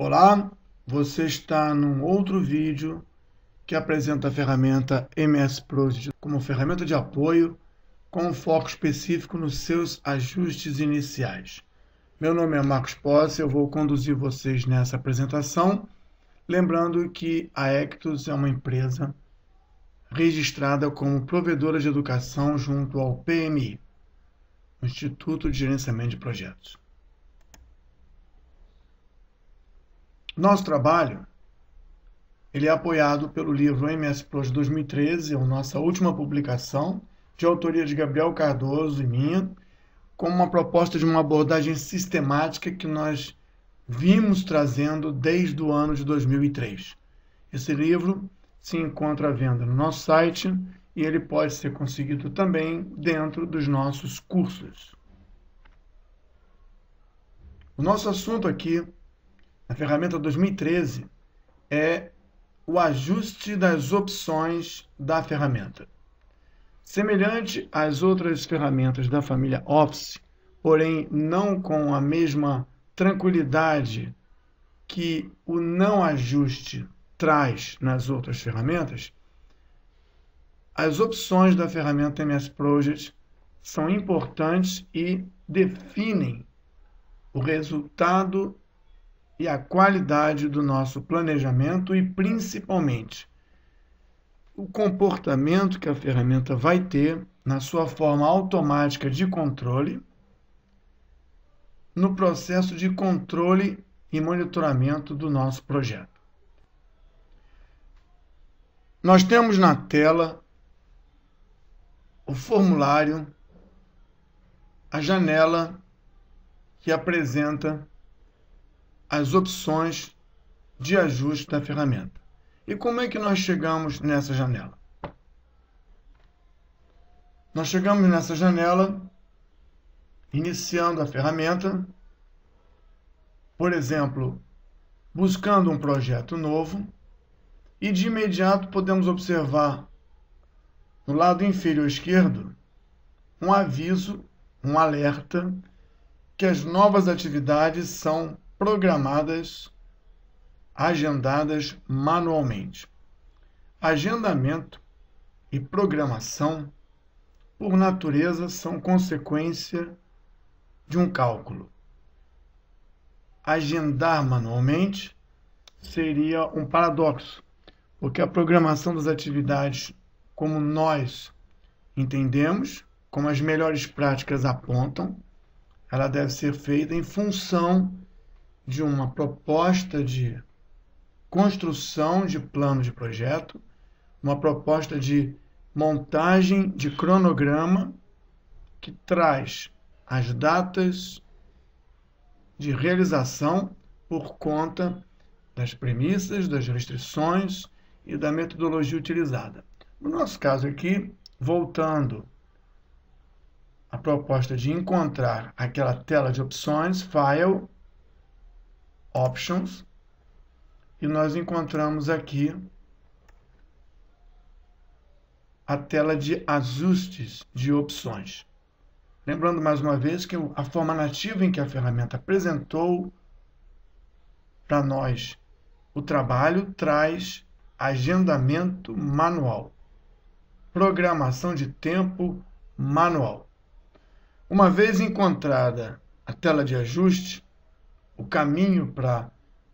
Olá, você está num outro vídeo que apresenta a ferramenta MS Project como ferramenta de apoio com um foco específico nos seus ajustes iniciais. Meu nome é Marcos Posse, eu vou conduzir vocês nessa apresentação, lembrando que a Ectus é uma empresa registrada como provedora de educação junto ao PMI, Instituto de Gerenciamento de Projetos. Nosso trabalho ele é apoiado pelo livro MS Project 2013, a nossa última publicação, de autoria de Gabriel Cardoso e minha, com uma proposta de uma abordagem sistemática que nós vimos trazendo desde o ano de 2003. Esse livro se encontra à venda no nosso site e ele pode ser conseguido também dentro dos nossos cursos. O nosso assunto aqui, na ferramenta 2013, é o ajuste das opções da ferramenta. Semelhante às outras ferramentas da família Office, porém não com a mesma tranquilidade que o não ajuste traz nas outras ferramentas, as opções da ferramenta MS Project são importantes e definem o resultado e a qualidade do nosso planejamento e, principalmente, o comportamento que a ferramenta vai ter na sua forma automática de controle, no processo de controle e monitoramento do nosso projeto. Nós temos na tela o formulário, a janela que apresenta as opções de ajuste da ferramenta. E como é que nós chegamos nessa janela? Nós chegamos nessa janela iniciando a ferramenta, por exemplo, buscando um projeto novo, e de imediato podemos observar no lado inferior esquerdo um aviso, um alerta, que as novas atividades são programadas, agendadas manualmente. Agendamento e programação, por natureza, são consequência de um cálculo. Agendar manualmente seria um paradoxo, porque a programação das atividades, como nós entendemos, como as melhores práticas apontam, ela deve ser feita em função de uma proposta de construção de plano de projeto, uma proposta de montagem de cronograma que traz as datas de realização por conta das premissas, das restrições e da metodologia utilizada. No nosso caso aqui, voltando à proposta de encontrar aquela tela de opções, File, Options, e nós encontramos aqui a tela de ajustes de opções. Lembrando mais uma vez que a forma nativa em que a ferramenta apresentou para nós o trabalho traz agendamento manual, programação de tempo manual. Uma vez encontrada a tela de ajuste, o caminho para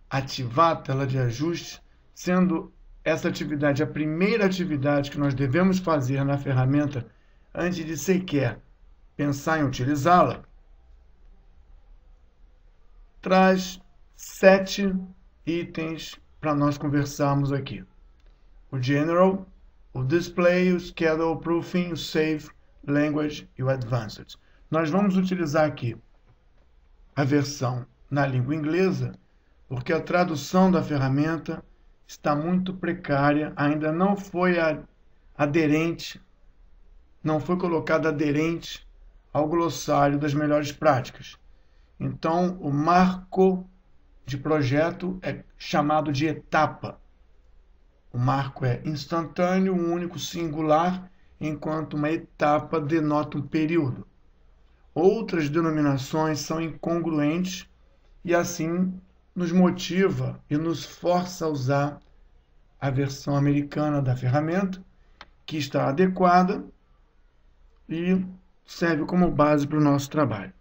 ativar a tela de ajuste, sendo essa atividade a primeira atividade que nós devemos fazer na ferramenta antes de sequer pensar em utilizá-la, traz 7 itens para nós conversarmos aqui. O General, o Display, o Schedule, o Proofing, o Save, Language e o Advanced. Nós vamos utilizar aqui a versão na língua inglesa, porque a tradução da ferramenta está muito precária, ainda não foi aderente, não foi colocada aderente ao glossário das melhores práticas. Então, o marco de projeto é chamado de etapa. O marco é instantâneo, único, singular, enquanto uma etapa denota um período. Outras denominações são incongruentes e, assim, nos motiva e nos força a usar a versão americana da ferramenta, que está adequada e serve como base para o nosso trabalho.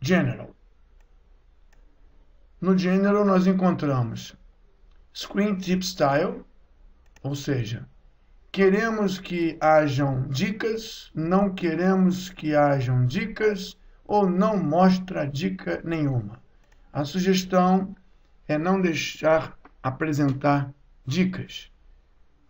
General. No General nós encontramos Screen Tip Style, ou seja, queremos que hajam dicas, não queremos que hajam dicas ou não mostra dica nenhuma. A sugestão é não deixar apresentar dicas.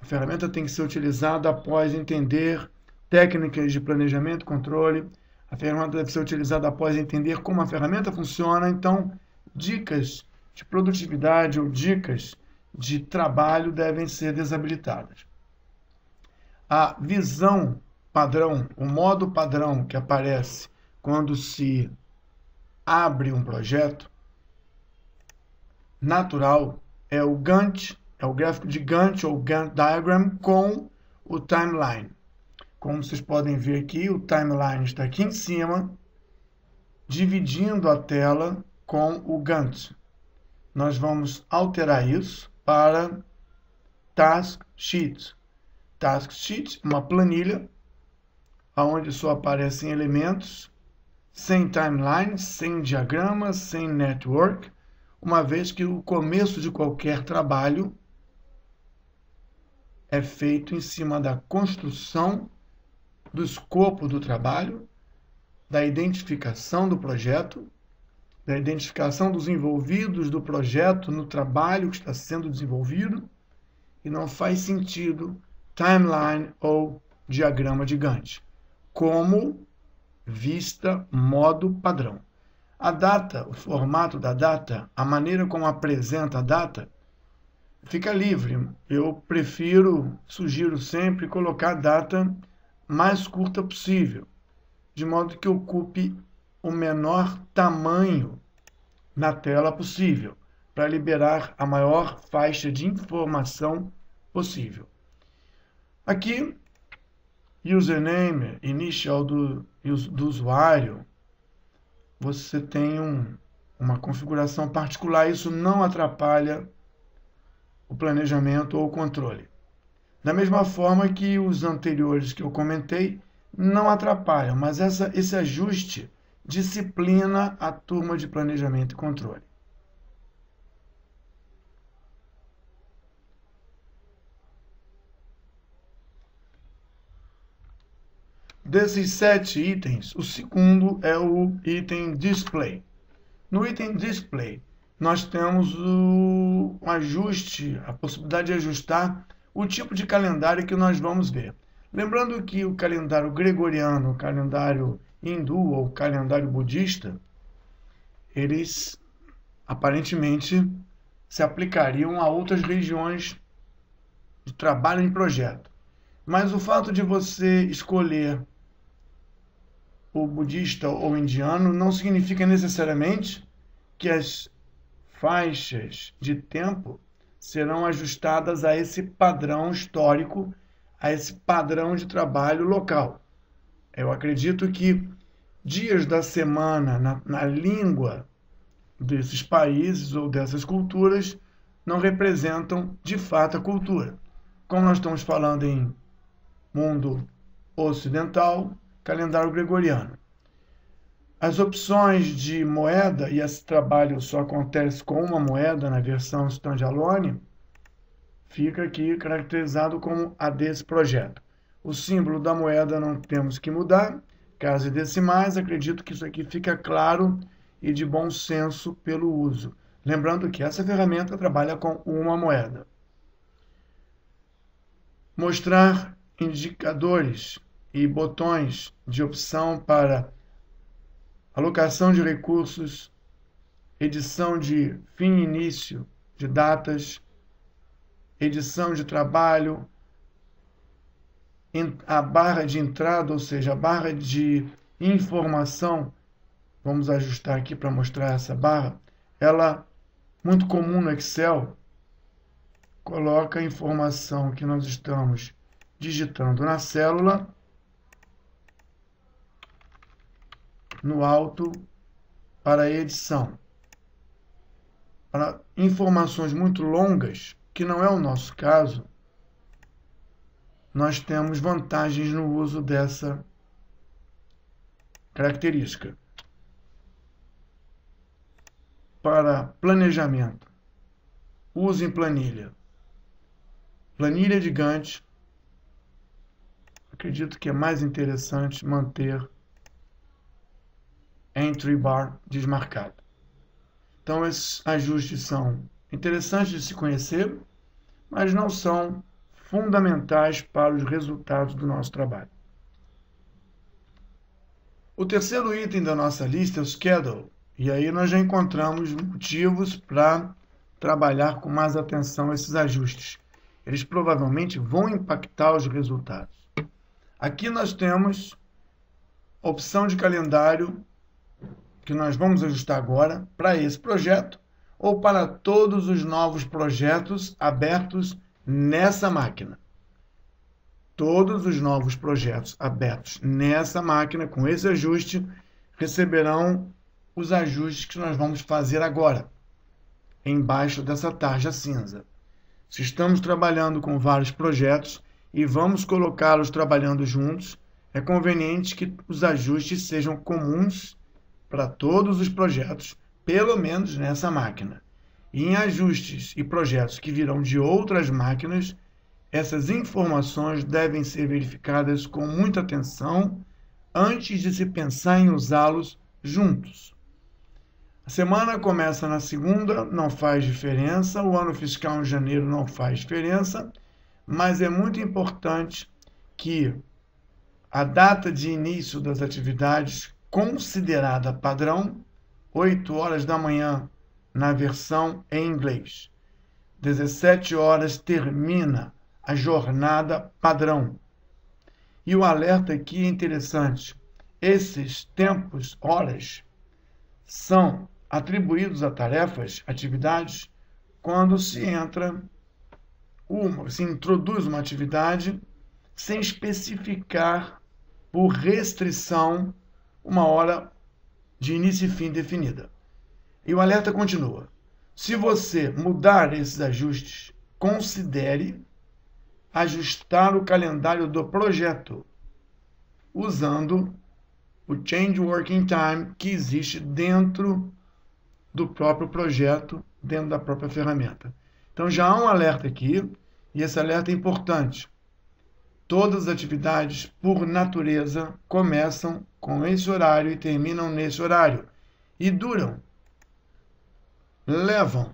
A ferramenta tem que ser utilizada após entender técnicas de planejamento e controle. A ferramenta deve ser utilizada após entender como a ferramenta funciona. Então, dicas de produtividade ou dicas de trabalho devem ser desabilitadas. A visão padrão, o modo padrão que aparece quando se abre um projeto natural é o Gantt, é o gráfico de Gantt ou Gantt Diagram com o timeline. Como vocês podem ver aqui, o timeline está aqui em cima, dividindo a tela com o Gantt. Nós vamos alterar isso para Task Sheet. Task Sheet, uma planilha, onde só aparecem elementos, sem timeline, sem diagrama, sem network, uma vez que o começo de qualquer trabalho é feito em cima da construção do escopo do trabalho, da identificação do projeto, da identificação dos envolvidos do projeto no trabalho que está sendo desenvolvido, e não faz sentido timeline ou diagrama de Gantt, como vista modo padrão. A data, o formato da data, a maneira como apresenta a data, fica livre. Eu sugiro sempre colocar a data mais curta possível, de modo que ocupe o menor tamanho na tela possível, para liberar a maior faixa de informação possível. Aqui, username, initial do usuário, você tem uma configuração particular, isso não atrapalha o planejamento ou o controle. Da mesma forma que os anteriores que eu comentei não atrapalham, mas esse ajuste disciplina a turma de planejamento e controle. Desses 7 itens, o segundo é o item Display. No item Display, nós temos o ajuste, a possibilidade de ajustar o tipo de calendário que nós vamos ver. Lembrando que o calendário gregoriano, o calendário hindu ou o calendário budista, eles aparentemente se aplicariam a outras regiões de trabalho em projeto. Mas o fato de você escolher o budista ou indiano não significa necessariamente que as faixas de tempo serão ajustadas a esse padrão histórico, a esse padrão de trabalho local. Eu acredito que dias da semana na língua desses países ou dessas culturas não representam de fato a cultura. Como nós estamos falando em mundo ocidental, calendário gregoriano. As opções de moeda, e esse trabalho só acontece com uma moeda na versão standalone, fica aqui caracterizado como a desse projeto. O símbolo da moeda não temos que mudar, casas decimais, acredito que isso aqui fica claro e de bom senso pelo uso. Lembrando que essa ferramenta trabalha com uma moeda. Mostrar indicadores e botões de opção para alocação de recursos, edição de fim e início de datas, edição de trabalho, a barra de entrada, ou seja, a barra de informação, vamos ajustar aqui para mostrar essa barra, ela, muito comum no Excel, coloca a informação que nós estamos digitando na célula, no alto para a edição. Para informações muito longas, que não é o nosso caso, nós temos vantagens no uso dessa característica. Para planejamento, use em planilha. Planilha de Gantt, acredito que é mais interessante manter Entry Bar desmarcado. Então, esses ajustes são interessantes de se conhecer, mas não são fundamentais para os resultados do nosso trabalho. O terceiro item da nossa lista é o Schedule, e aí nós já encontramos motivos para trabalhar com mais atenção esses ajustes. Eles provavelmente vão impactar os resultados. Aqui nós temos a opção de calendário que nós vamos ajustar agora para esse projeto ou para todos os novos projetos abertos nessa máquina. Todos os novos projetos abertos nessa máquina, com esse ajuste, receberão os ajustes que nós vamos fazer agora, embaixo dessa tarja cinza. Se estamos trabalhando com vários projetos e vamos colocá-los trabalhando juntos, é conveniente que os ajustes sejam comuns para todos os projetos, pelo menos nessa máquina. E em ajustes e projetos que virão de outras máquinas, essas informações devem ser verificadas com muita atenção antes de se pensar em usá-los juntos. A semana começa na segunda, não faz diferença. O ano fiscal em janeiro não faz diferença. Mas é muito importante que a data de início das atividades considerada padrão, 8 horas da manhã na versão em inglês. 17 horas termina a jornada padrão. E o alerta aqui é interessante. Esses tempos, horas, são atribuídos a tarefas, atividades, quando se introduz uma atividade sem especificar por restrição uma hora de início e fim definida. E o alerta continua. Se você mudar esses ajustes, considere ajustar o calendário do projeto usando o Change Working Time que existe dentro do próprio projeto, dentro da própria ferramenta. Então já há um alerta aqui, e esse alerta é importante. Todas as atividades, por natureza, começam com esse horário e terminam nesse horário. E levam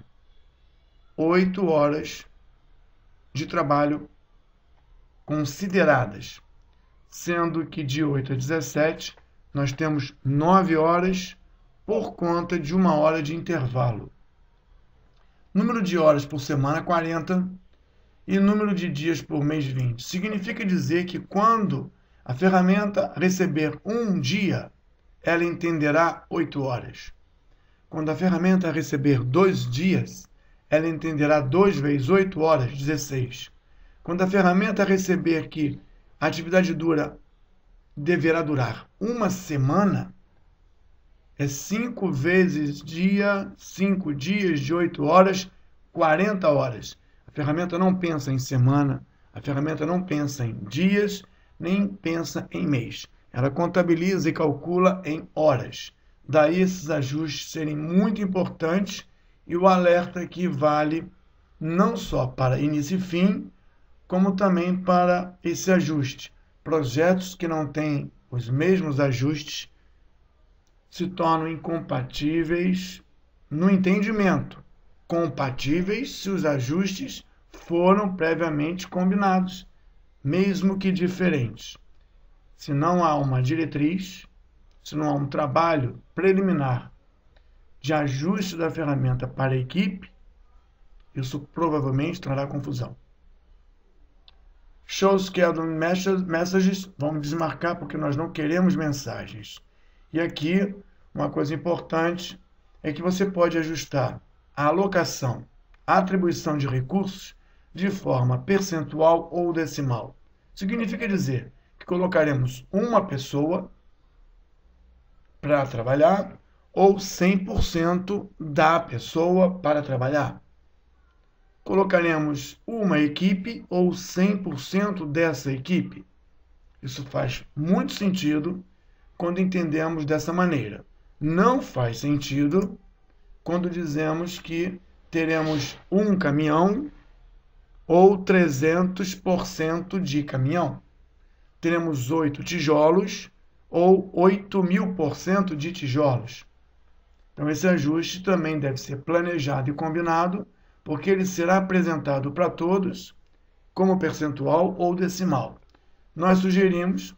8 horas de trabalho consideradas, sendo que de 8 a 17 nós temos 9 horas por conta de 1 hora de intervalo. Número de horas por semana, 40, e número de dias por mês, 20. Significa dizer que quando a ferramenta receber um dia, ela entenderá 8 horas. Quando a ferramenta receber 2 dias, ela entenderá 2 vezes 8 horas, 16. Quando a ferramenta receber que a atividade deverá durar 1 semana, é 5 vezes dia, 5 dias de 8 horas, 40 horas. A ferramenta não pensa em semana, a ferramenta não pensa em dias, nem pensa em mês. Ela contabiliza e calcula em horas. Daí esses ajustes serem muito importantes e o alerta que vale não só para início e fim, como também para esse ajuste. Projetos que não têm os mesmos ajustes se tornam incompatíveis no entendimento. Compatíveis se os ajustes foram previamente combinados, mesmo que diferentes. Se não há uma diretriz, se não há um trabalho preliminar de ajuste da ferramenta para a equipe, isso provavelmente trará confusão. Show Schedule Messages, vamos desmarcar porque nós não queremos mensagens. E aqui, uma coisa importante é que você pode ajustar a alocação, a atribuição de recursos de forma percentual ou decimal. Significa dizer que colocaremos uma pessoa para trabalhar ou 100% da pessoa para trabalhar. Colocaremos uma equipe ou 100% dessa equipe. Isso faz muito sentido quando entendemos dessa maneira. Não faz sentido quando dizemos que teremos um caminhão ou 300% de caminhão. Teremos 8 tijolos ou 8.000% de tijolos. Então, esse ajuste também deve ser planejado e combinado, porque ele será apresentado para todos como percentual ou decimal. Nós sugerimos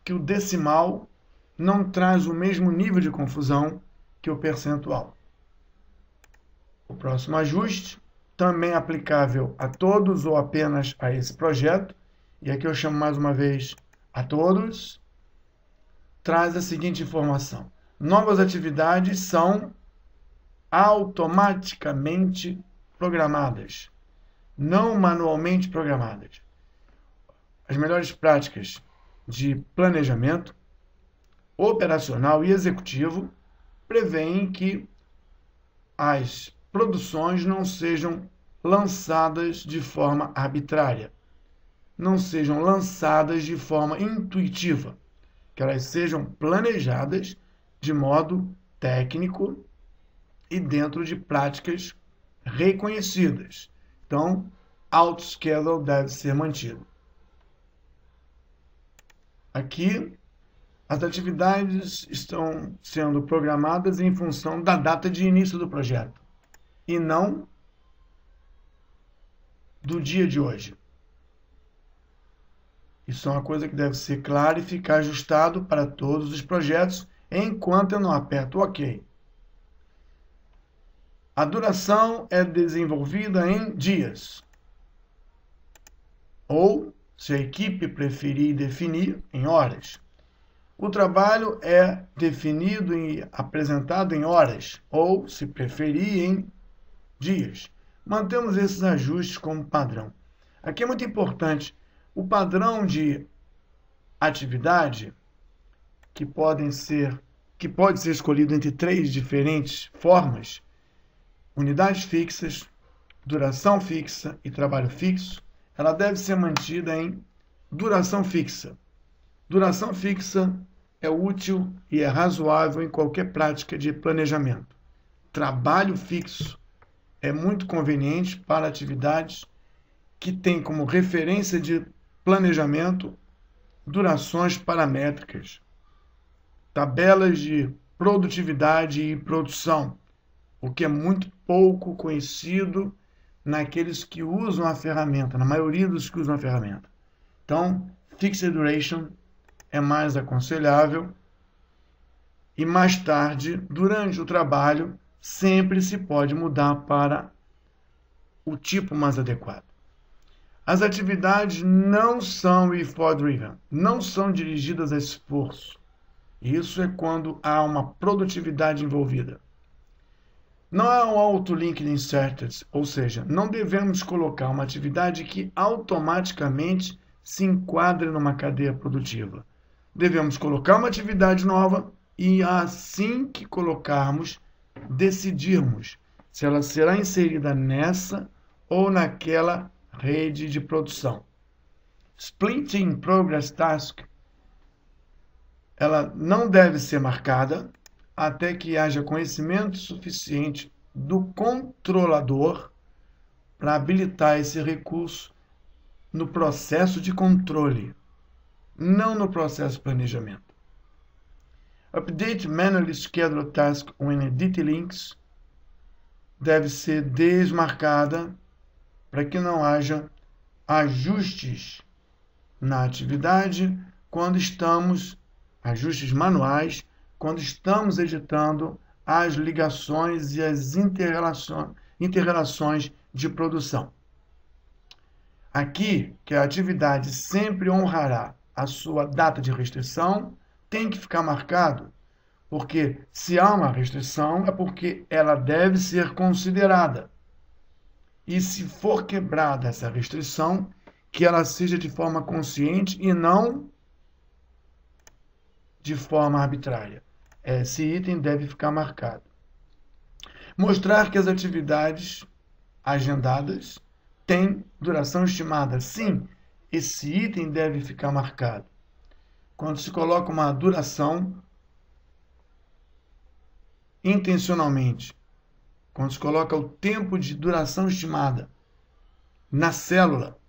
que o decimal não traz o mesmo nível de confusão que o percentual. O próximo ajuste, também aplicável a todos ou apenas a esse projeto, e aqui eu chamo mais uma vez a todos, traz a seguinte informação: novas atividades são automaticamente programadas, não manualmente programadas. As melhores práticas de planejamento operacional e executivo prevêem que as produções não sejam lançadas de forma arbitrária, não sejam lançadas de forma intuitiva, que elas sejam planejadas de modo técnico e dentro de práticas reconhecidas. Então, auto-schedule deve ser mantido. Aqui, as atividades estão sendo programadas em função da data de início do projeto e não do dia de hoje. Isso é uma coisa que deve ser clara e ficar ajustado para todos os projetos enquanto eu não aperto OK. A duração é desenvolvida em dias. Ou, se a equipe preferir definir, em horas. O trabalho é definido e apresentado em horas, ou, se preferir, em dias. Mantemos esses ajustes como padrão. Aqui é muito importante o padrão de atividade, que pode ser escolhido entre 3 diferentes formas: unidades fixas, duração fixa e trabalho fixo. Ela deve ser mantida em duração fixa. Duração fixa é útil e é razoável em qualquer prática de planejamento. Trabalho fixo é muito conveniente para atividades que têm como referência de planejamento durações paramétricas, tabelas de produtividade e produção, o que é muito pouco conhecido naqueles que usam a ferramenta, na maioria dos que usam a ferramenta. Então, fixed duration é mais aconselhável e mais tarde, durante o trabalho, sempre se pode mudar para o tipo mais adequado. As atividades não são effort-driven, não são dirigidas a esforço. Isso é quando há uma produtividade envolvida. Não há um auto-linked inserted, ou seja, não devemos colocar uma atividade que automaticamente se enquadre numa cadeia produtiva. Devemos colocar uma atividade nova e, assim que colocarmos, decidirmos se ela será inserida nessa ou naquela rede de produção. Splitting Progress Task, ela não deve ser marcada até que haja conhecimento suficiente do controlador para habilitar esse recurso no processo de controle, não no processo de planejamento. Update Manually Scheduled Task when Edit Links deve ser desmarcada para que não haja ajustes na atividade ajustes manuais, quando estamos editando as ligações e as inter-relações de produção. Aqui, que a atividade sempre honrará a sua data de restrição, tem que ficar marcado, porque se há uma restrição é porque ela deve ser considerada. E se for quebrada essa restrição, que ela seja de forma consciente e não de forma arbitrária. esse item deve ficar marcado. Mostrar que as atividades agendadas têm duração estimada. Sim, esse item deve ficar marcado. Quando se coloca uma duração intencionalmente, quando se coloca o tempo de duração estimada na célula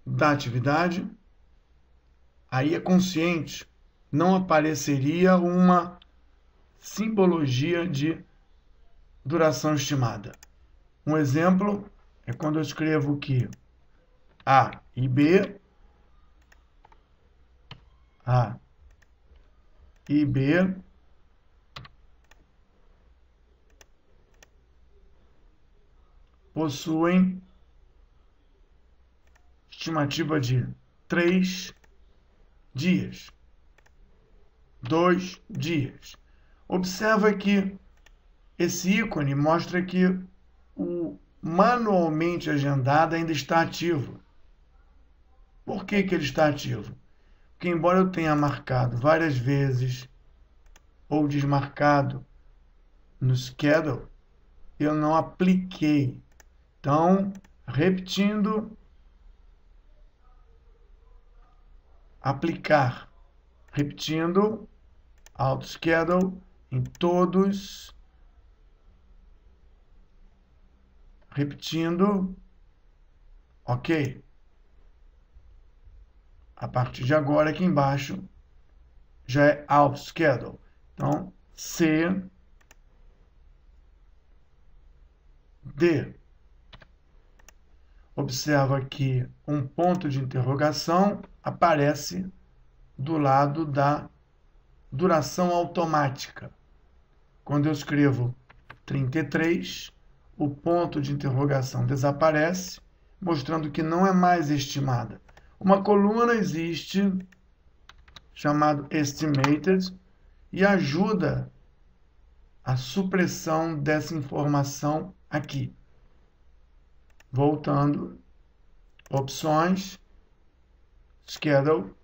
da atividade, aí é consciente, não apareceria uma simbologia de duração estimada. Um exemplo é quando eu escrevo que A e B possuem estimativa de 3 dias, 2 dias. Observa que esse ícone mostra que o manualmente agendado ainda está ativo. Por que ele está ativo? Porque embora eu tenha marcado várias vezes ou desmarcado no schedule, eu não apliquei. Então, repetindo, aplicar. Repetindo, auto schedule em todos. Repetindo, ok. A partir de agora, aqui embaixo, já é auto schedule. Então, C, D. Observa que um ponto de interrogação aparece do lado da duração automática. Quando eu escrevo 33, o ponto de interrogação desaparece, mostrando que não é mais estimada. Uma coluna existe, chamado estimated, e ajuda a supressão dessa informação aqui. Voltando, opções, schedule,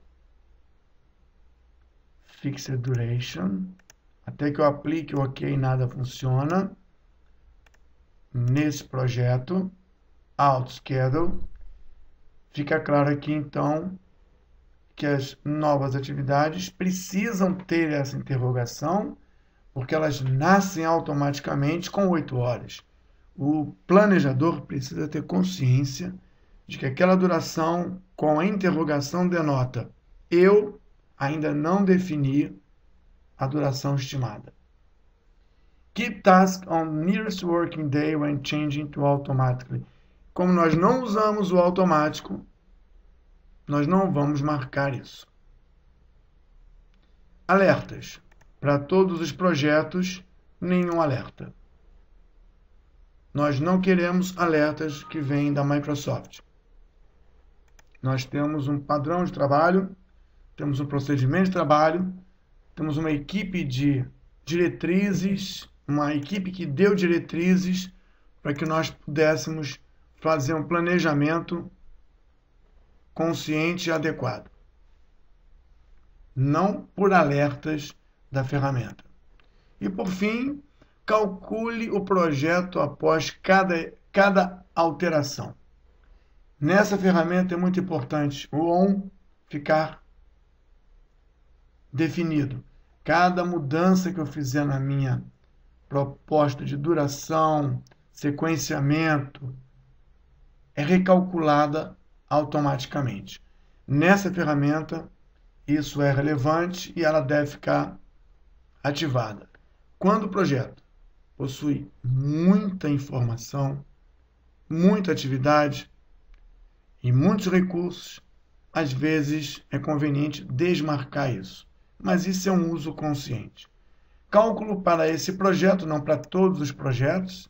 fixed duration, até que eu aplique o OK, nada funciona. Nesse projeto, auto schedule, fica claro aqui então que as novas atividades precisam ter essa interrogação, porque elas nascem automaticamente com 8 horas. O planejador precisa ter consciência de que aquela duração com a interrogação denota: eu ainda não defini a duração estimada. Keep task on nearest working day when changing to automatically. Como nós não usamos o automático, nós não vamos marcar isso. Alertas. Para todos os projetos, nenhum alerta. Nós não queremos alertas que vêm da Microsoft. Nós temos um padrão de trabalho, temos um procedimento de trabalho, temos uma equipe de diretrizes, uma equipe que deu diretrizes para que nós pudéssemos fazer um planejamento consciente e adequado. Não por alertas da ferramenta. E, por fim, calcule o projeto após cada alteração. Nessa ferramenta é muito importante o on ficar definido. Cada mudança que eu fizer na minha proposta de duração, sequenciamento, é recalculada automaticamente. Nessa ferramenta, isso é relevante e ela deve ficar ativada. Quando o projeto possui muita informação, muita atividade e muitos recursos, às vezes é conveniente desmarcar isso, mas isso é um uso consciente. Cálculo para esse projeto, não para todos os projetos,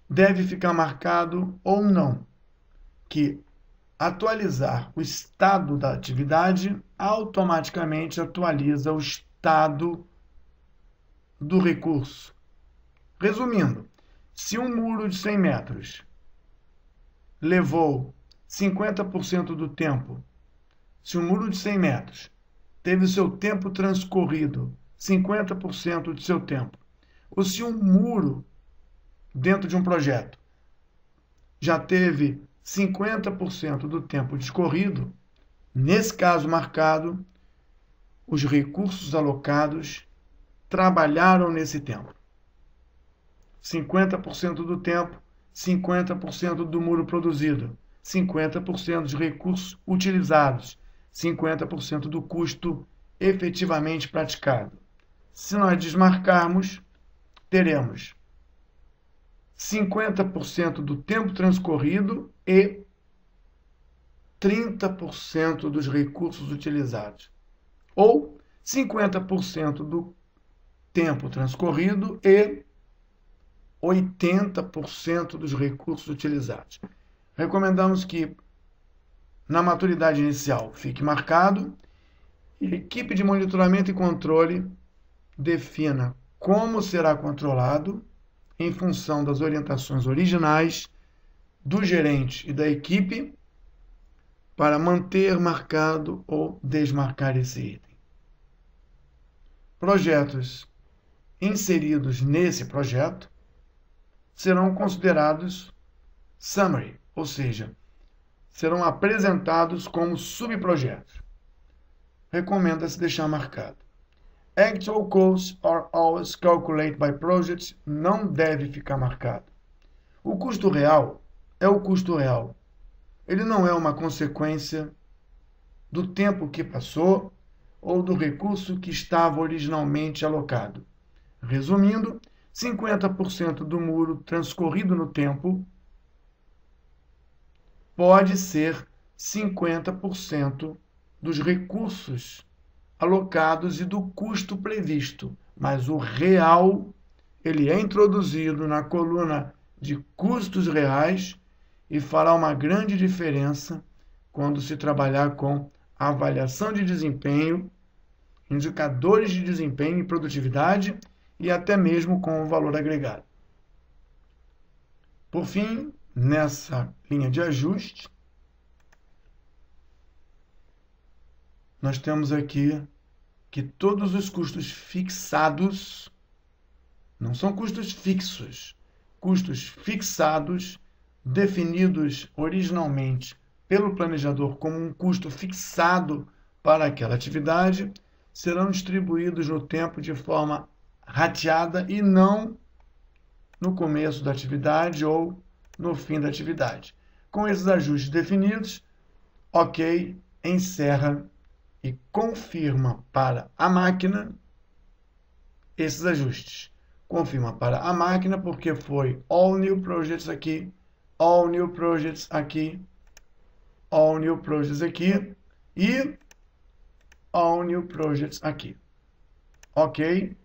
deve ficar marcado ou não, que atualizar o estado da atividade automaticamente atualiza o estado do recurso. Resumindo, se um muro de 100 metros levou 50% do tempo, se um muro de 100 metros teve o seu tempo transcorrido 50% do seu tempo, ou se um muro dentro de um projeto já teve 50% do tempo discorrido, nesse caso marcado, os recursos alocados trabalharam nesse tempo. 50% do tempo, 50% do muro produzido, 50% dos recursos utilizados, 50% do custo efetivamente praticado. Se nós desmarcarmos, teremos 50% do tempo transcorrido e 30% dos recursos utilizados. Ou 50% do tempo transcorrido e 80% dos recursos utilizados. Recomendamos que, na maturidade inicial, fique marcado e a equipe de monitoramento e controle defina como será controlado em função das orientações originais do gerente e da equipe para manter marcado ou desmarcar esse item. Projetos inseridos nesse projeto serão considerados summary, ou seja, serão apresentados como subprojetos. Recomenda-se deixar marcado. Actual costs are always calculated by projects, não deve ficar marcado. O custo real é o custo real. Ele não é uma consequência do tempo que passou ou do recurso que estava originalmente alocado. Resumindo, 50% do muro transcorrido no tempo pode ser 50% dos recursos alocados e do custo previsto, mas o real ele é introduzido na coluna de custos reais e fará uma grande diferença quando se trabalhar com avaliação de desempenho, indicadores de desempenho e produtividade e até mesmo com o valor agregado. Por fim, nessa linha de ajuste, nós temos aqui que todos os custos fixados, não são custos fixos, custos fixados, definidos originalmente pelo planejador como um custo fixado para aquela atividade, serão distribuídos no tempo de forma rateada e não no começo da atividade ou no fim da atividade. Com esses ajustes definidos, OK, encerra e confirma para a máquina esses ajustes. Confirma para a máquina porque foi All New Projects aqui, All New Projects aqui, All New Projects aqui e All New Projects aqui. OK?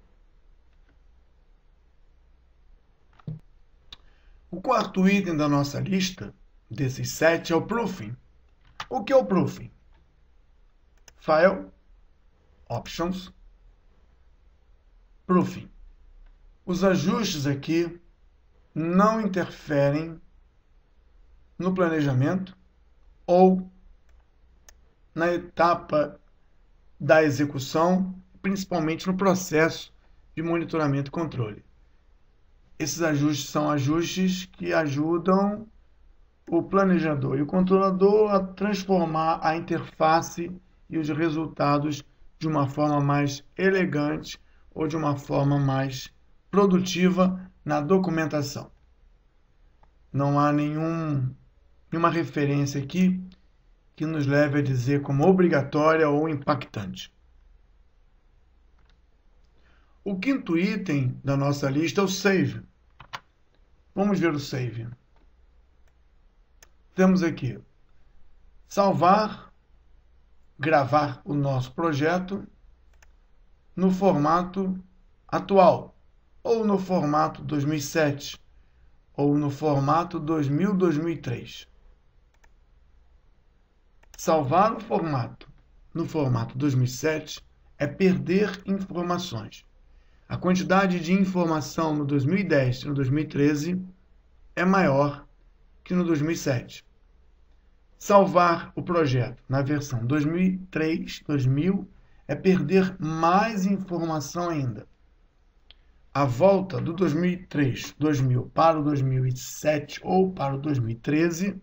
O quarto item da nossa lista, desses 7, é o Proofing. O que é o Proofing? File, Options, Proofing. Os ajustes aqui não interferem no planejamento ou na etapa da execução, principalmente no processo de monitoramento e controle. Esses ajustes são ajustes que ajudam o planejador e o controlador a transformar a interface e os resultados de uma forma mais elegante ou de uma forma mais produtiva na documentação. Não há nenhuma referência aqui que nos leve a dizer como obrigatória ou impactante. O quinto item da nossa lista é o Save. Vamos ver o Save. Temos aqui salvar, gravar o nosso projeto no formato atual, ou no formato 2007, ou no formato 2000-2003. Salvar o formato no formato 2007 é perder informações. A quantidade de informação no 2010 e no 2013 é maior que no 2007. Salvar o projeto na versão 2003, 2000, é perder mais informação ainda. A volta do 2003, 2000 para o 2007 ou para o 2013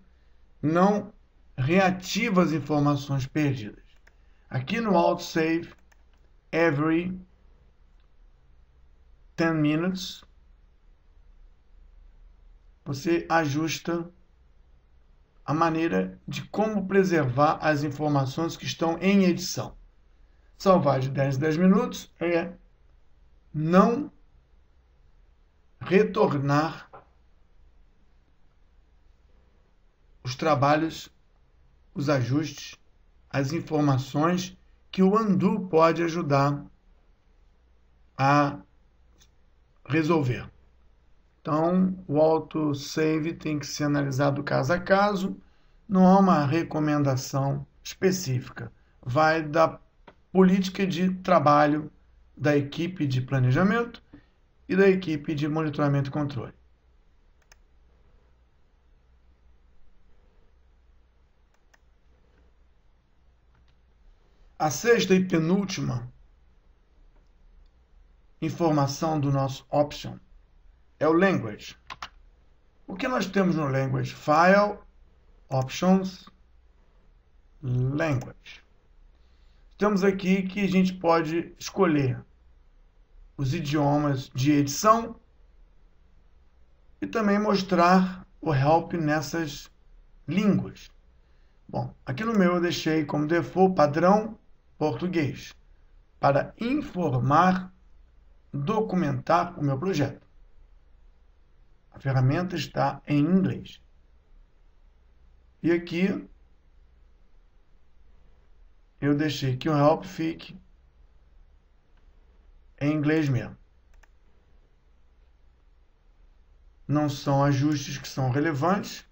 não reativa as informações perdidas. Aqui no autosave, every 10 minutes, você ajusta a maneira de como preservar as informações que estão em edição. Salvar de 10 em 10 minutos é não retornar os trabalhos, os ajustes, as informações que o undo pode ajudar a resolver. Então, o autosave tem que ser analisado caso a caso, não há uma recomendação específica. Vai da política de trabalho da equipe de planejamento e da equipe de monitoramento e controle. A sexta e penúltima informação do nosso option é o language. O que nós temos no language? File, options, language. Temos aqui que a gente pode escolher os idiomas de edição e também mostrar o help nessas línguas. Bom, aqui no meu eu deixei como default padrão português para informar, documentar o meu projeto. A ferramenta está em inglês. E aqui eu deixei que o help fique em inglês mesmo. Não são ajustes que são relevantes,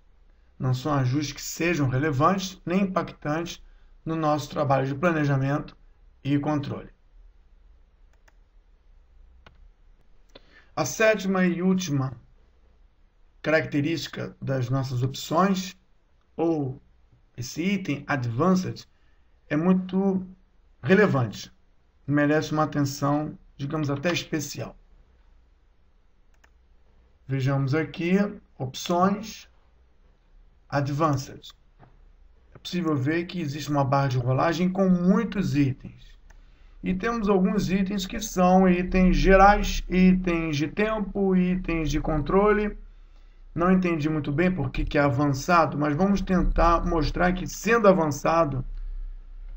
não são ajustes que sejam relevantes nem impactantes no nosso trabalho de planejamento e controle. A sétima e última característica das nossas opções, ou esse item Advanced, é muito relevante, merece uma atenção, digamos, até especial. Vejamos aqui, opções, Advanced. É possível ver que existe uma barra de rolagem com muitos itens. E temos alguns itens que são itens gerais, itens de tempo, itens de controle. Não entendi muito bem por que é avançado, mas vamos tentar mostrar que, sendo avançado,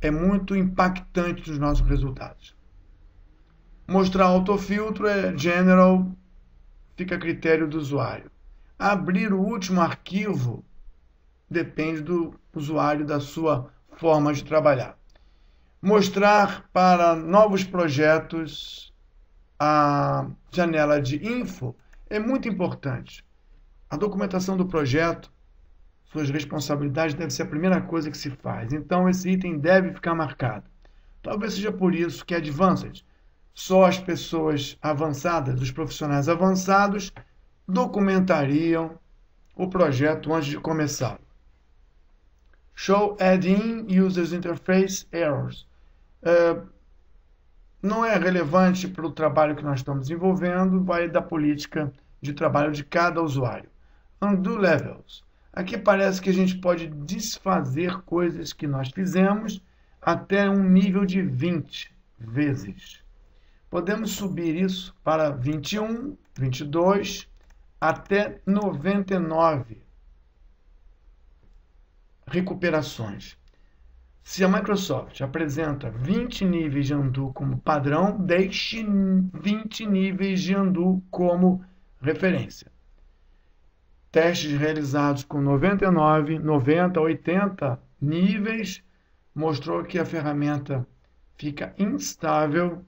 é muito impactante nos nossos resultados. Mostrar autofiltro é general, fica a critério do usuário. Abrir o último arquivo depende do usuário, da sua forma de trabalhar. Mostrar para novos projetos a janela de info é muito importante. A documentação do projeto, suas responsabilidades, deve ser a primeira coisa que se faz. Então, esse item deve ficar marcado. Talvez seja por isso que Advanced, só as pessoas avançadas, os profissionais avançados, documentariam o projeto antes de começar. Show Add-in Users Interface Errors. Não é relevante para o trabalho que nós estamos desenvolvendo, vai da política de trabalho de cada usuário. Undo Levels. Aqui parece que a gente pode desfazer coisas que nós fizemos até um nível de 20 vezes. Podemos subir isso para 21, 22, até 99 recuperações. Se a Microsoft apresenta 20 níveis de undo como padrão, deixe 20 níveis de undo como referência. Testes realizados com 99, 90, 80 níveis mostrou que a ferramenta fica instável,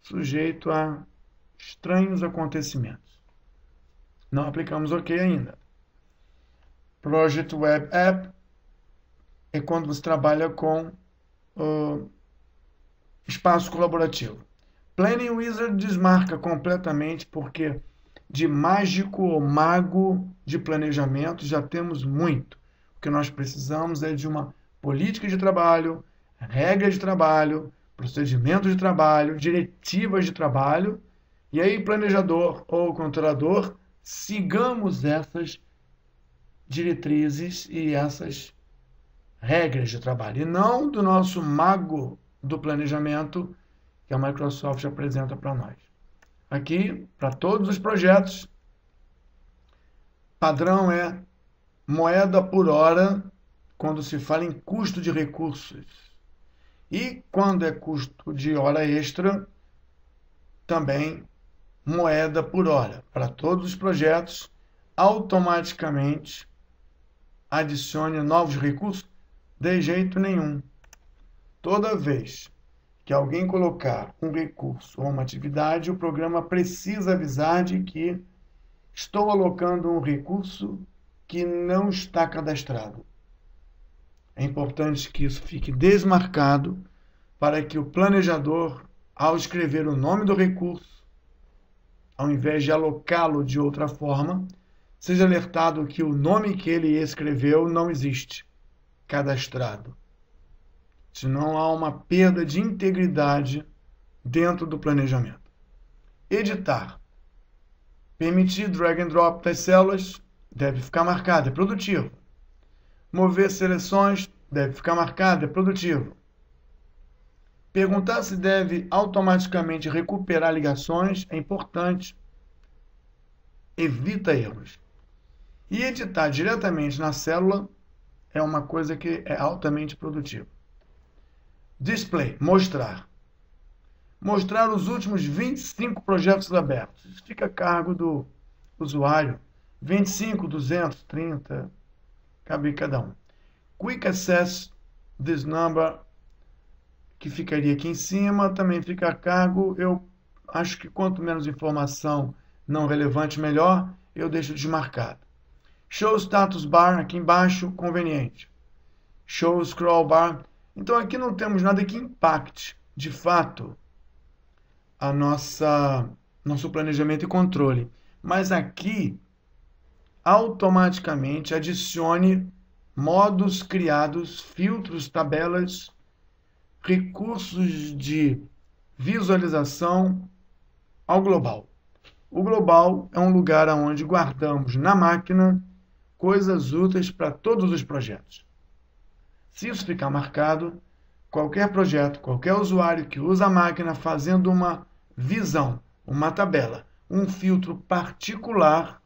sujeito a estranhos acontecimentos. Não aplicamos OK ainda. Project Web App é quando você trabalha com espaço colaborativo. Planning Wizard desmarca completamente porque de mágico ou mago de planejamento já temos muito. O que nós precisamos é de uma política de trabalho, regra de trabalho, procedimentos de trabalho, diretivas de trabalho, e aí, planejador ou controlador, sigamos essas diretrizes e essas regras de trabalho, e não do nosso mago do planejamento que a Microsoft apresenta para nós. Aqui, para todos os projetos, padrão é moeda por hora quando se fala em custo de recursos. E quando é custo de hora extra, também moeda por hora. Para todos os projetos, automaticamente adicione novos recursos? De jeito nenhum. Toda vez que alguém colocar um recurso ou uma atividade, o programa precisa avisar de que estou alocando um recurso que não está cadastrado. É importante que isso fique desmarcado para que o planejador, ao escrever o nome do recurso, ao invés de alocá-lo de outra forma, seja alertado que o nome que ele escreveu não existe cadastrado. Senão há uma perda de integridade dentro do planejamento. Editar. Permitir drag and drop das células deve ficar marcado, é produtivo. Mover seleções deve ficar marcado, é produtivo. Perguntar se deve automaticamente recuperar ligações é importante. Evita erros. E editar diretamente na célula é uma coisa que é altamente produtiva. Display, mostrar. Mostrar os últimos 25 projetos abertos. Isso fica a cargo do usuário. 25, 230, cabe cada um. Quick Access this number, que ficaria aqui em cima, também fica a cargo. Eu acho que quanto menos informação não relevante, melhor. Eu deixo desmarcado. Show Status Bar, aqui embaixo, conveniente. Show Scroll Bar. Então aqui não temos nada que impacte, de fato, a nosso planejamento e controle. Mas aqui, automaticamente, adicione modos criados, filtros, tabelas, recursos de visualização ao global. O global é um lugar onde guardamos na máquina coisas úteis para todos os projetos. Se isso ficar marcado, qualquer projeto, qualquer usuário que usa a máquina fazendo uma visão, uma tabela, um filtro particular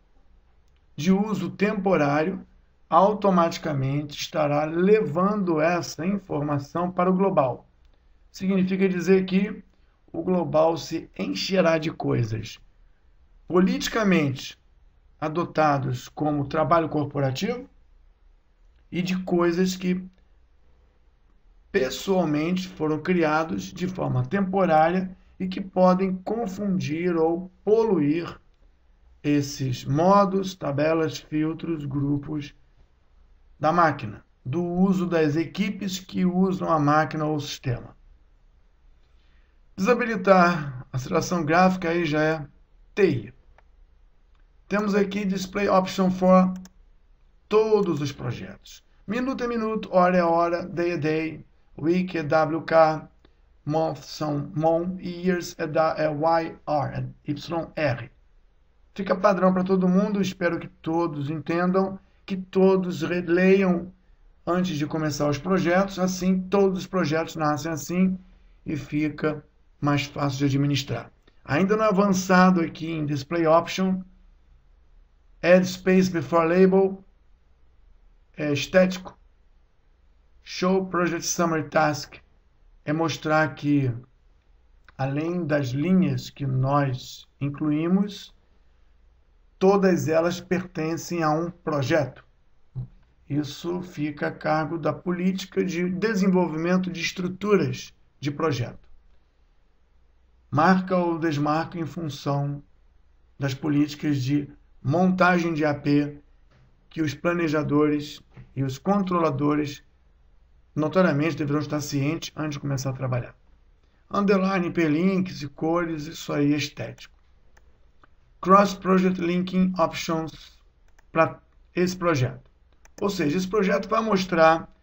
de uso temporário, automaticamente estará levando essa informação para o global. Significa dizer que o global se encherá de coisas politicamente adotados como trabalho corporativo e de coisas que pessoalmente foram criados de forma temporária e que podem confundir ou poluir esses modos, tabelas, filtros, grupos da máquina, do uso das equipes que usam a máquina ou o sistema. Desabilitar a aceleração gráfica aí já é TI. Temos aqui Display Option for todos os projetos. Minuto é minuto, hora é hora, day é day, week é WK, month são MON, years é YR. Fica padrão para todo mundo, espero que todos entendam, que todos leiam antes de começar os projetos, assim todos os projetos nascem assim e fica mais fácil de administrar. Ainda no avançado aqui em Display Option, Add Space Before Label, é estético. Show Project Summary Task é mostrar que, além das linhas que nós incluímos, todas elas pertencem a um projeto. Isso fica a cargo da política de desenvolvimento de estruturas de projeto. Marca ou desmarca em função das políticas de montagem de AP que os planejadores e os controladores notoriamente deverão estar cientes antes de começar a trabalhar. Underline, hiperlinks e cores, isso aí é estético. Cross Project Linking Options para esse projeto. Ou seja, esse projeto vai mostrar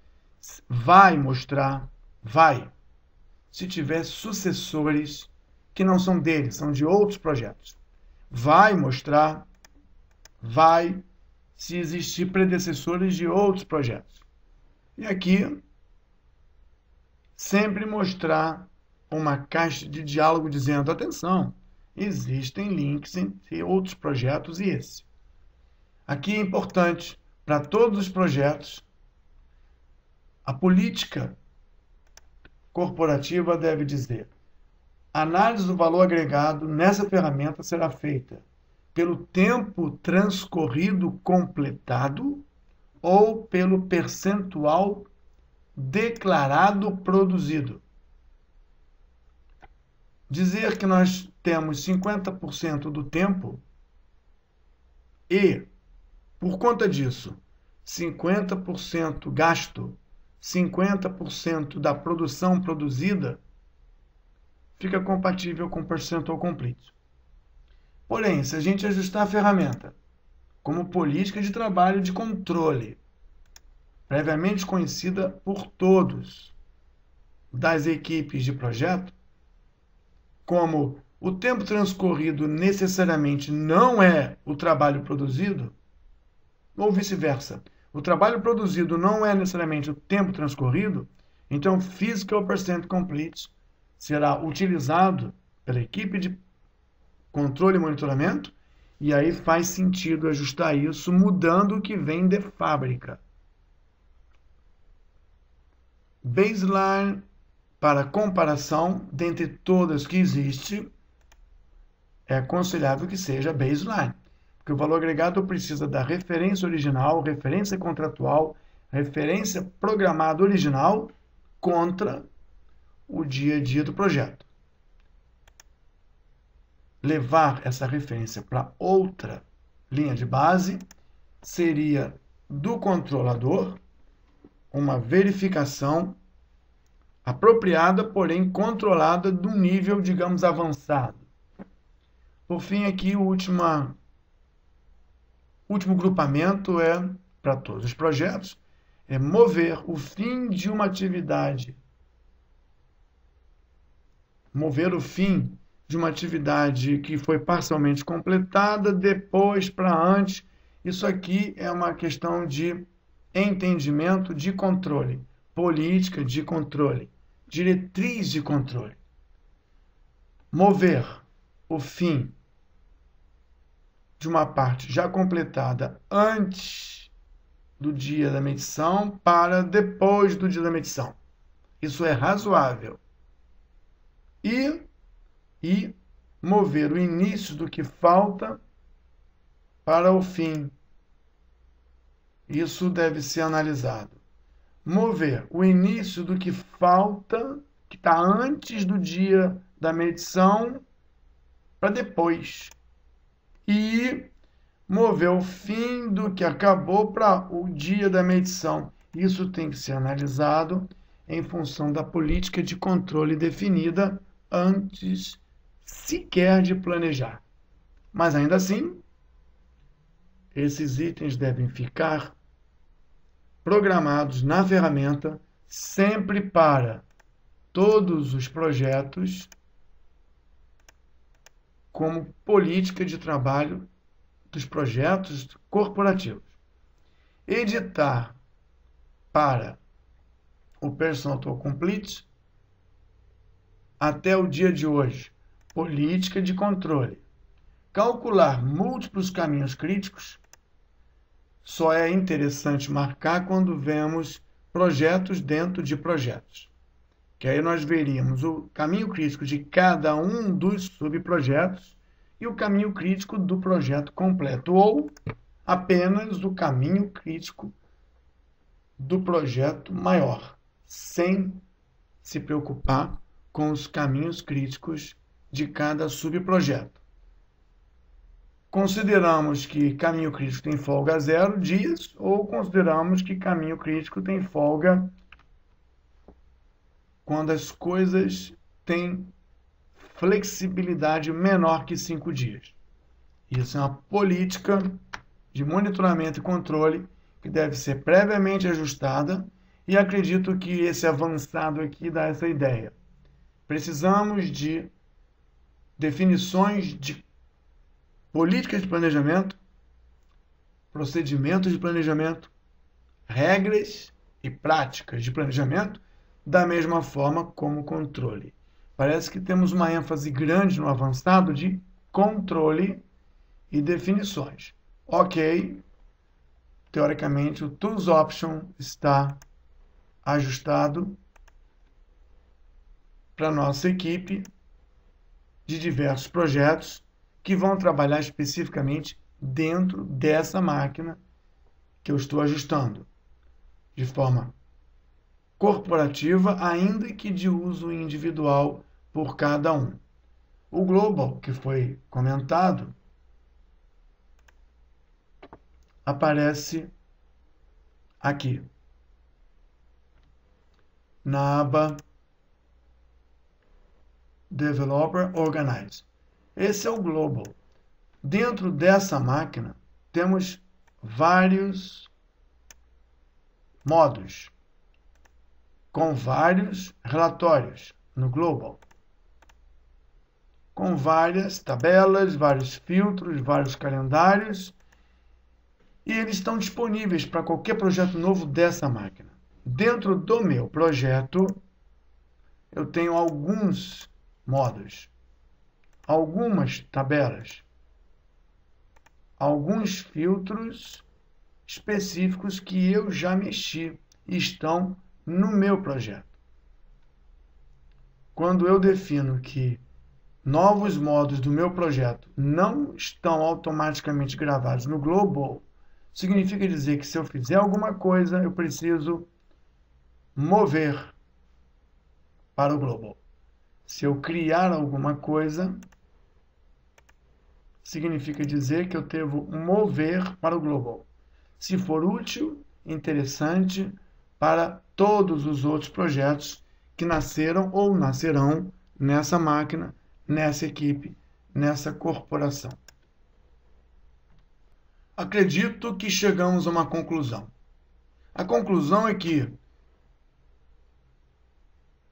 se tiver sucessores que não são dele, são de outros projetos. Vai mostrar, se existir predecessores de outros projetos. E aqui, sempre mostrar uma caixa de diálogo dizendo, atenção, existem links entre outros projetos e esse. Aqui é importante, para todos os projetos, a política corporativa deve dizer: a análise do valor agregado nessa ferramenta será feita pelo tempo transcorrido completado ou pelo percentual declarado produzido. Dizer que nós temos 50% do tempo e, por conta disso, 50% gasto, 50% da produção produzida, fica compatível com percentual complete. Porém, se a gente ajustar a ferramenta como política de trabalho de controle, previamente conhecida por todos das equipes de projeto, como o tempo transcorrido necessariamente não é o trabalho produzido, ou vice-versa, o trabalho produzido não é necessariamente o tempo transcorrido, então Physical Percent Complete será utilizado pela equipe de controle e monitoramento, e aí faz sentido ajustar isso mudando o que vem de fábrica. Baseline, para comparação, dentre todas que existe, é aconselhável que seja baseline, porque o valor agregado precisa da referência original, referência contratual, referência programada original contra o dia a dia do projeto. Levar essa referência para outra linha de base seria do controlador uma verificação apropriada, porém controlada de um nível, digamos, avançado. Por fim, aqui o último grupamento é, para todos os projetos, é mover o fim de uma atividade. Mover o fim de uma atividade que foi parcialmente completada depois para antes. Isso aqui é uma questão de entendimento de controle, política de controle, diretriz de controle. Mover o fim de uma parte já completada antes do dia da medição para depois do dia da medição. Isso é razoável. E mover o início do que falta para o fim. Isso deve ser analisado. Mover o início do que falta, que está antes do dia da medição, para depois. E mover o fim do que acabou para o dia da medição. Isso tem que ser analisado em função da política de controle definida antes sequer de planejar. Mas ainda assim, esses itens devem ficar programados na ferramenta sempre para todos os projetos como política de trabalho dos projetos corporativos. Editar para o Percentual Complete até o dia de hoje, política de controle. Calcular múltiplos caminhos críticos só é interessante marcar quando vemos projetos dentro de projetos. Que aí nós veríamos o caminho crítico de cada um dos subprojetos e o caminho crítico do projeto completo, ou apenas o caminho crítico do projeto maior, sem se preocupar com os caminhos críticos de cada subprojeto. Consideramos que caminho crítico tem folga 0 dias ou consideramos que caminho crítico tem folga quando as coisas têm flexibilidade menor que 5 dias. Isso é uma política de monitoramento e controle que deve ser previamente ajustada e acredito que esse avançado aqui dá essa ideia. precisamos de definições de políticas de planejamento, procedimentos de planejamento, regras e práticas de planejamento, da mesma forma como controle. Parece que temos uma ênfase grande no avançado de controle e definições. Ok, teoricamente o Tools Option está ajustado para a nossa equipe de diversos projetos que vão trabalhar especificamente dentro dessa máquina que eu estou ajustando, de forma corporativa, ainda que de uso individual por cada um. O Global, que foi comentado, aparece aqui, na aba Developer Organize. Esse é o Global. Dentro dessa máquina, temos vários modos, com vários relatórios no Global, com várias tabelas, vários filtros, vários calendários, e eles estão disponíveis para qualquer projeto novo dessa máquina. Dentro do meu projeto, eu tenho alguns modos, algumas tabelas, alguns filtros específicos que eu já mexi e estão no meu projeto. Quando eu defino que novos modos do meu projeto não estão automaticamente gravados no Global, significa dizer que se eu fizer alguma coisa, eu preciso mover para o Global. Se eu criar alguma coisa, significa dizer que eu devo mover para o Global. Se for útil, interessante para todos os outros projetos que nasceram ou nascerão nessa máquina, nessa equipe, nessa corporação. Acredito que chegamos a uma conclusão. A conclusão é que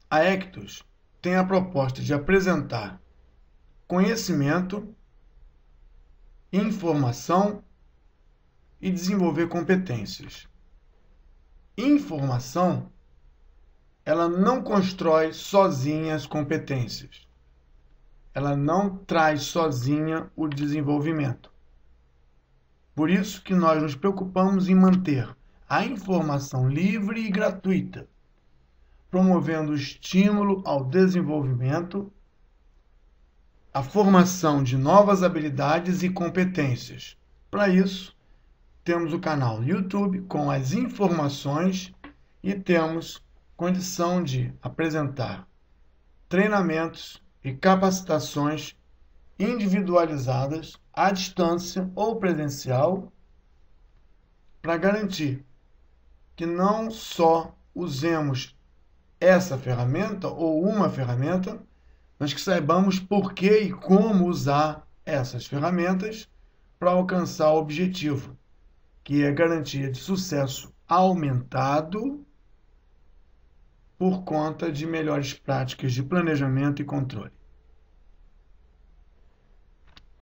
a Ectus tem a proposta de apresentar conhecimento, informação e desenvolver competências. Informação, ela não constrói sozinha as competências. Ela não traz sozinha o desenvolvimento. Por isso que nós nos preocupamos em manter a informação livre e gratuita, promovendo o estímulo ao desenvolvimento, a formação de novas habilidades e competências. Para isso, temos o canal YouTube com as informações e temos condição de apresentar treinamentos e capacitações individualizadas à distância ou presencial para garantir que não só usemos essa ferramenta ou uma ferramenta, mas que saibamos por que e como usar essas ferramentas para alcançar o objetivo, que é garantia de sucesso aumentado por conta de melhores práticas de planejamento e controle.